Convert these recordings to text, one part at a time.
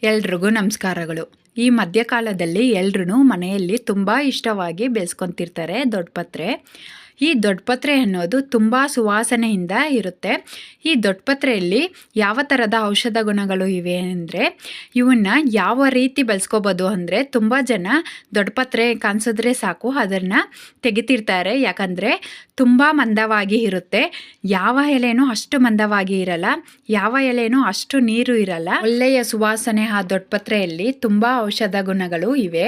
ಎಲ್ರಿಗೂ ನಮಸ್ಕಾರಗಳು. ಈ ಮಧ್ಯಕಾಲದಲ್ಲಿ ಎಲ್ರೂ ಮನೆಯಲ್ಲಿ ತುಂಬ ಇಷ್ಟವಾಗಿ ಬೆಳೆಸ್ಕೊತಿರ್ತಾರೆ ದೊಡ್ಡಪತ್ರೆ. ಈ ದೊಡ್ಡಪತ್ರೆ ಅನ್ನೋದು ತುಂಬ ಸುವಾಸನೆಯಿಂದ ಇರುತ್ತೆ. ಈ ದೊಡ್ಡಪತ್ರೆಯಲ್ಲಿ ಯಾವ ಥರದ ಔಷಧ ಗುಣಗಳು ಇವೆ ಅಂದರೆ, ಇವನ್ನ ಯಾವ ರೀತಿ ಬೆಳೆಸ್ಕೋಬೋದು ಅಂದರೆ, ತುಂಬ ಜನ ದೊಡ್ಡಪತ್ರೆ ಕಾಣಿಸಿದ್ರೆ ಸಾಕು ಅದನ್ನು ತೆಗಿತಿರ್ತಾರೆ. ಯಾಕಂದರೆ ತುಂಬ ಮಂದವಾಗಿ ಇರುತ್ತೆ. ಯಾವ ಎಲೆನೂ ಅಷ್ಟು ಮಂದವಾಗಿ ಇರಲ್ಲ, ಯಾವ ಎಲೆನೂ ಅಷ್ಟು ನೀರು ಇರಲ್ಲ. ಒಳ್ಳೆಯ ಸುವಾಸನೆ ಆ ದೊಡ್ಡಪತ್ರೆಯಲ್ಲಿ ತುಂಬ ಔಷಧ ಗುಣಗಳು ಇವೆ.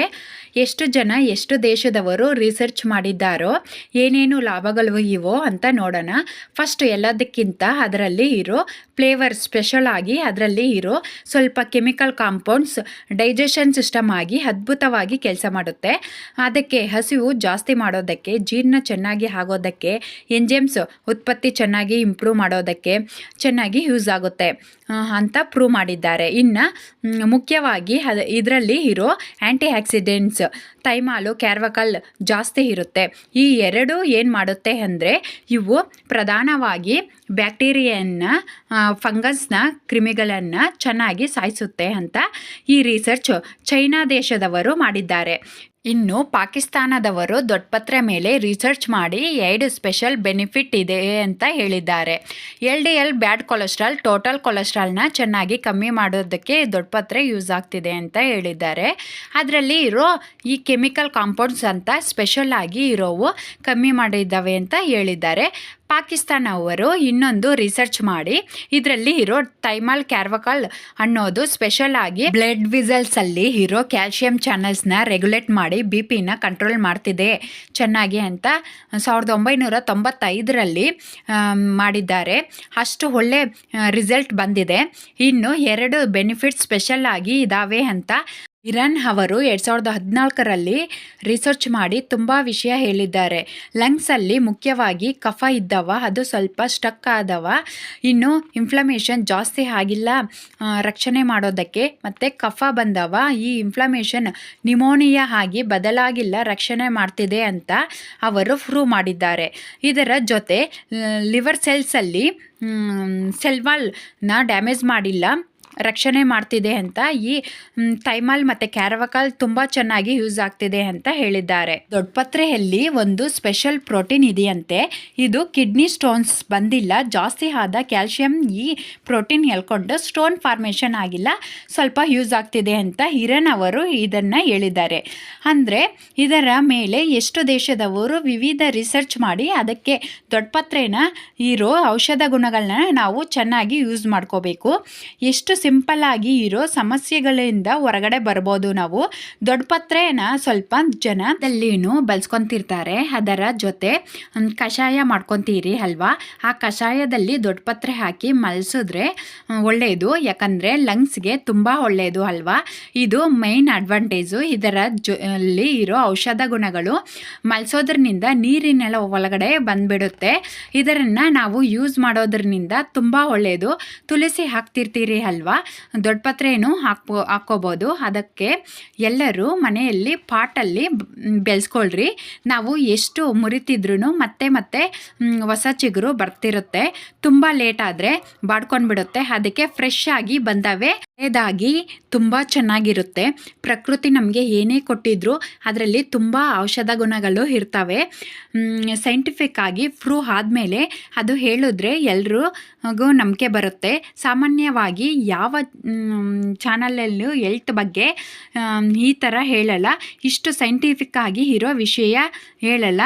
ಎಷ್ಟು ಜನ ಎಷ್ಟು ದೇಶದವರು ರಿಸರ್ಚ್ ಮಾಡಿದ್ದಾರೋ, ಏನೇನು ಲಾಭಗಳು ಇವೋ ಅಂತ ನೋಡೋಣ. ಫಸ್ಟ್ ಎಲ್ಲದಕ್ಕಿಂತ ಅದರಲ್ಲಿ ಇರೋ ಫ್ಲೇವರ್ ಸ್ಪೆಷಲ್ ಆಗಿ ಅದರಲ್ಲಿ ಇರೋ ಸ್ವಲ್ಪ ಕೆಮಿಕಲ್ ಕಾಂಪೌಂಡ್ಸ್ ಡೈಜೆಷನ್ ಸಿಸ್ಟಮ್ ಆಗಿ ಅದ್ಭುತವಾಗಿ ಕೆಲಸ ಮಾಡುತ್ತೆ. ಅದಕ್ಕೆ ಹಸಿವು ಜಾಸ್ತಿ ಮಾಡೋದಕ್ಕೆ, ಜೀರ್ಣ ಚೆನ್ನಾಗಿ ಆಗೋದಕ್ಕೆ, ಎಂಜೈಮ್ಸ್ ಉತ್ಪತ್ತಿ ಚೆನ್ನಾಗಿ ಇಂಪ್ರೂವ್ ಮಾಡೋದಕ್ಕೆ ಚೆನ್ನಾಗಿ ಯೂಸ್ ಆಗುತ್ತೆ ಅಂತ ಪ್ರೂವ್ ಮಾಡಿದ್ದಾರೆ. ಇನ್ನು ಮುಖ್ಯವಾಗಿ ಇದರಲ್ಲಿ ಇರೋ ಆ್ಯಂಟಿ ಆಕ್ಸಿಡೆಂಟ್ಸ್ ಥೈಮಾಲು, ಕ್ಯಾರ್ವಕಲ್ ಜಾಸ್ತಿ ಇರುತ್ತೆ. ಈ ಎರಡು ಏನು ಮಾಡುತ್ತೆ ಅಂದರೆ, ಇವು ಪ್ರಧಾನವಾಗಿ ಬ್ಯಾಕ್ಟೀರಿಯನ್ನ, ಫಂಗಸ್ನ, ಕ್ರಿಮಿಗಳನ್ನು ಚೆನ್ನಾಗಿ ಸಾಯಿಸುತ್ತೆ ಅಂತ ಈ ರಿಸರ್ಚ್ ಚೈನಾ ದೇಶದವರು ಮಾಡಿದ್ದಾರೆ. ಇನ್ನು ಪಾಕಿಸ್ತಾನದವರು ದೊಡ್ಡಪತ್ರೆ ಮೇಲೆ ರಿಸರ್ಚ್ ಮಾಡಿ 2 ಸ್ಪೆಷಲ್ ಬೆನಿಫಿಟ್ ಇದೆ ಅಂತ ಹೇಳಿದ್ದಾರೆ. LDL ಬ್ಯಾಡ್ ಕೊಲೆಸ್ಟ್ರಾಲ್, ಟೋಟಲ್ ಕೊಲೆಸ್ಟ್ರಾಲ್ನ ಚೆನ್ನಾಗಿ ಕಮ್ಮಿ ಮಾಡೋದಕ್ಕೆ ದೊಡ್ಡಪತ್ರೆ ಯೂಸ್ ಆಗ್ತಿದೆ ಅಂತ ಹೇಳಿದ್ದಾರೆ. ಅದರಲ್ಲಿ ಇರೋ ಈ ಕೆಮಿಕಲ್ ಕಾಂಪೌಂಡ್ಸ್ ಅಂತ ಸ್ಪೆಷಲ್ ಆಗಿ ಇರೋವು ಕಮ್ಮಿ ಮಾಡಿದ್ದಾವೆ ಅಂತ ಹೇಳಿದ್ದಾರೆ. ಪಾಕಿಸ್ತಾನವರು ಇನ್ನೊಂದು ರಿಸರ್ಚ್ ಮಾಡಿ ಇದರಲ್ಲಿ ಇರೋ ಥೈಮಾಲ್, ಕ್ಯಾರ್ವಕಲ್ ಅನ್ನೋದು ಸ್ಪೆಷಲ್ ಆಗಿ ಬ್ಲಡ್ ವಿಸಲ್ಸಲ್ಲಿ ಇರೋ ಕ್ಯಾಲ್ಶಿಯಂ ಚಾನಲ್ಸ್ನ ರೆಗ್ಯುಲೇಟ್ ಮಾಡಿ BP-ನ ಕಂಟ್ರೋಲ್ ಮಾಡ್ತಿದೆ ಚೆನ್ನಾಗಿ ಅಂತ 1995ರಲ್ಲಿ ಮಾಡಿದ್ದಾರೆ. ಅಷ್ಟು ಒಳ್ಳೆ ರಿಸಲ್ಟ್ ಬಂದಿದೆ. ಇನ್ನು 2 ಬೆನಿಫಿಟ್ಸ್ ಸ್ಪೆಷಲ್ ಆಗಿ ಇದ್ದಾವೆ ಅಂತ ಇರಾನ್ ಅವರು 2014ರಲ್ಲಿ ರಿಸರ್ಚ್ ಮಾಡಿ ತುಂಬ ವಿಷಯ ಹೇಳಿದ್ದಾರೆ. ಲಂಗ್ಸಲ್ಲಿ ಮುಖ್ಯವಾಗಿ ಕಫ ಇದ್ದವ ಅದು ಸ್ವಲ್ಪ ಸ್ಟಕ್ ಆದವ, ಇನ್ನು ಇನ್ಫ್ಲಮೇಷನ್ ಜಾಸ್ತಿ ಆಗಿಲ್ಲ ರಕ್ಷಣೆ ಮಾಡೋದಕ್ಕೆ, ಮತ್ತು ಕಫ ಬಂದವ ಈ ಇನ್ಫ್ಲಮೇಷನ್ ನಿಮೋನಿಯಾ ಆಗಿ ಬದಲಾಗಿಲ್ಲ ರಕ್ಷಣೆ ಮಾಡ್ತಿದೆ ಅಂತ ಅವರು ಪ್ರೂವ್ ಮಾಡಿದ್ದಾರೆ. ಇದರ ಜೊತೆ ಲಿವರ್ ಸೆಲ್ಸಲ್ಲಿ ಸೆಲ್ ವಾಲ್ನ ಡ್ಯಾಮೇಜ್ ಮಾಡಿಲ್ಲ, ರಕ್ಷಣೆ ಮಾಡ್ತಿದೆ ಅಂತ ಈ ಥೈಮಾಲ್ ಮತ್ತು ಕ್ಯಾರ್ವಕಲ್ ತುಂಬ ಚೆನ್ನಾಗಿ ಯೂಸ್ ಆಗ್ತಿದೆ ಅಂತ ಹೇಳಿದ್ದಾರೆ. ದೊಡ್ಡಪತ್ರೆಯಲ್ಲಿ ಒಂದು ಸ್ಪೆಷಲ್ ಪ್ರೋಟೀನ್ ಇದೆಯಂತೆ. ಇದು ಕಿಡ್ನಿ ಸ್ಟೋನ್ಸ್ ಬಂದಿಲ್ಲ, ಜಾಸ್ತಿ ಆದ ಕ್ಯಾಲ್ಶಿಯಂ ಈ ಪ್ರೋಟೀನ್ ಎಳ್ಕೊಂಡು ಸ್ಟೋನ್ ಫಾರ್ಮೇಷನ್ ಆಗಿಲ್ಲ, ಸ್ವಲ್ಪ ಯೂಸ್ ಆಗ್ತಿದೆ ಅಂತ ಇರಾನ್ ಅವರು ಇದನ್ನು ಹೇಳಿದ್ದಾರೆ. ಅಂದರೆ ಇದರ ಮೇಲೆ ಎಷ್ಟು ದೇಶದವರು ವಿವಿಧ ರಿಸರ್ಚ್ ಮಾಡಿ ಅದಕ್ಕೆ ದೊಡ್ಡಪತ್ರೆನ ಇರೋ ಔಷಧ ಗುಣಗಳನ್ನ ನಾವು ಚೆನ್ನಾಗಿ ಯೂಸ್ ಮಾಡ್ಕೋಬೇಕು. ಎಷ್ಟು ಸಿಂಪಲ್ ಆಗಿ ಇರೋ ಸಮಸ್ಯೆಗಳಿಂದ ಹೊರಗಡೆ ಬರ್ಬೋದು ನಾವು. ದೊಡ್ಡಪತ್ರೆನ ಸ್ವಲ್ಪ ಜನದಲ್ಲಿನೂ ಬಳಸ್ಕೊತಿರ್ತಾರೆ. ಅದರ ಜೊತೆ ಕಷಾಯ ಮಾಡ್ಕೊತೀರಿ ಅಲ್ವಾ, ಆ ಕಷಾಯದಲ್ಲಿ ದೊಡ್ಡಪತ್ರೆ ಹಾಕಿ ಮಲಸಿದ್ರೆ ಒಳ್ಳೆಯದು. ಯಾಕಂದರೆ ಲಂಗ್ಸ್ಗೆ ತುಂಬ ಒಳ್ಳೆಯದು ಅಲ್ವಾ. ಇದು ಮೈನ್ ಅಡ್ವಾಂಟೇಜು. ಇದರ ಅಲ್ಲಿ ಇರೋ ಔಷಧ ಗುಣಗಳು ಮಲಸೋದ್ರಿಂದ ನೀರಿನೆಲ್ಲ ಒಳಗಡೆ ಬಂದ್ಬಿಡುತ್ತೆ. ಇದನ್ನು ನಾವು ಯೂಸ್ ಮಾಡೋದ್ರಿಂದ ತುಂಬ ಒಳ್ಳೆಯದು. ತುಳಸಿ ಹಾಕ್ತಿರ್ತೀರಿ ಅಲ್ವಾ, ದೊಡ್ಡಪತ್ರೆನೂ ಹಾಕ್ಕೋಬೋದು. ಅದಕ್ಕೆ ಎಲ್ಲರೂ ಮನೆಯಲ್ಲಿ ಪಾಟಲ್ಲಿ ಬೆಳೆಸ್ಕೊಳ್ರಿ. ನಾವು ಎಷ್ಟು ಮುರಿತಿದ್ರೂ ಮತ್ತೆ ಮತ್ತೆ ಹೊಸ ಚಿಗುರು ಬರ್ತಿರುತ್ತೆ. ತುಂಬ ಲೇಟ್ ಆದರೆ ಬಾಡ್ಕೊಂಡ್ಬಿಡುತ್ತೆ. ಅದಕ್ಕೆ ಫ್ರೆಶ್ ಆಗಿ ಬಂದವೇ ಹಳೇದಾಗಿ ತುಂಬ ಚೆನ್ನಾಗಿರುತ್ತೆ. ಪ್ರಕೃತಿ ನಮಗೆ ಏನೇ ಕೊಟ್ಟಿದ್ರು ಅದರಲ್ಲಿ ತುಂಬ ಔಷಧ ಗುಣಗಳು ಇರ್ತವೆ. ಸೈಂಟಿಫಿಕ್ ಆಗಿ ಪ್ರೂವ್ ಆದಮೇಲೆ ಅದು ಹೇಳಿದ್ರೆ ಎಲ್ರಿಗೂ ನಂಬಿಕೆ ಬರುತ್ತೆ. ಸಾಮಾನ್ಯವಾಗಿ ಯಾವ ಚಾನಲಲ್ಲೂ ಹೆಲ್ತ್ ಬಗ್ಗೆ ಈ ಥರ ಹೇಳಲ್ಲ, ಇಷ್ಟು ಸೈಂಟಿಫಿಕ್ ಆಗಿ ಇರೋ ವಿಷಯ ಹೇಳಲ್ಲ.